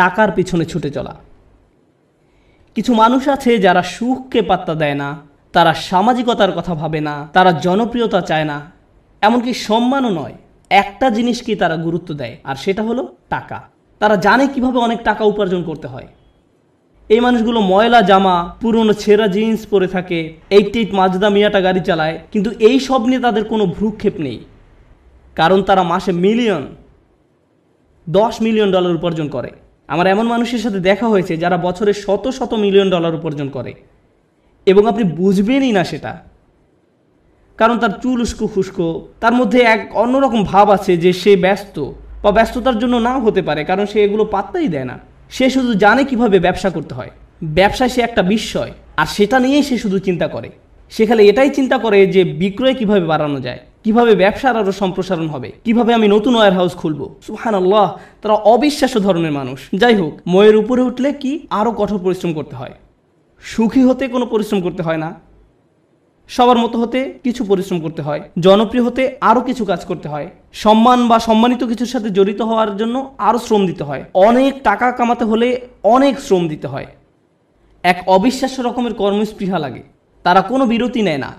টাকার পিছনে ছুটে চলা। কিছু মানুষ আছে যারা সুখকে পাত্তা দেয় না, তারা সামাজিকতার কথা ভাবে না, তারা জনপ্রিয়তা চায় না, এমনকি সম্মানও নয়। একটা জিনিসকেই তারা গুরুত্ব দেয়, আর সেটা হলো টাকা। তারা জানে কিভাবে অনেক টাকা উপার্জন করতে হয়। এই মানুষগুলো ময়লা জামা, পুরনো ছেঁড়া জিন্স পরে থাকে, 88 মাজদা মিয়াটা গাড়ি চালায়, কিন্তু এই সব নিয়ে তাদের কোনো ভ্রুক্ষেপ নেই, কারণ তারা মাসে $10 মিলিয়ন উপার্জন করে। আমার এমন মানুষের সাথে দেখা হয়েছে যারা বছরে শত শত মিলিয়ন ডলার উপার্জন করে, এবং আপনি বুঝবেনই না সেটা, কারণ তার চুল উস্কো খুস্কো, তার মধ্যে এক অন্যরকম ভাব আছে যে সে ব্যস্ত, বা ব্যস্ততার জন্য নাও হতে পারে, কারণ সে এগুলো পাত্তাই দেয় না। সে শুধু জানে কিভাবে ব্যবসা করতে হয়। ব্যবসায় সে একটা বিস্ময়, আর সেটা নিয়েই সে শুধু চিন্তা করে। সে খালি এটাই চিন্তা করে যে বিক্রয় কিভাবে বাড়ানো যায়, কিভাবে ব্যবসার আরও সম্প্রসারণ হবে, কিভাবে আমি নতুন ওয়্যার হাউস খুলবো। সুবহানাল্লাহ, তারা অবিশ্বাস্য ধরনের মানুষ। যাই হোক, ময়ের উপরে উঠলে কি আরও কঠোর পরিশ্রম করতে হয়। সুখী হতে কোনো পরিশ্রম করতে হয় না, সবার মতো হতে কিছু পরিশ্রম করতে হয়, জনপ্রিয় হতে আরও কিছু কাজ করতে হয়, সম্মান বা সম্মানিত কিছুর সাথে জড়িত হওয়ার জন্য আরও শ্রম দিতে হয়, অনেক টাকা কামাতে হলে অনেক শ্রম দিতে হয়। এক অবিশ্বাস্য রকমের কর্মস্পৃহা লাগে, তারা কোনো বিরতি নেয় না।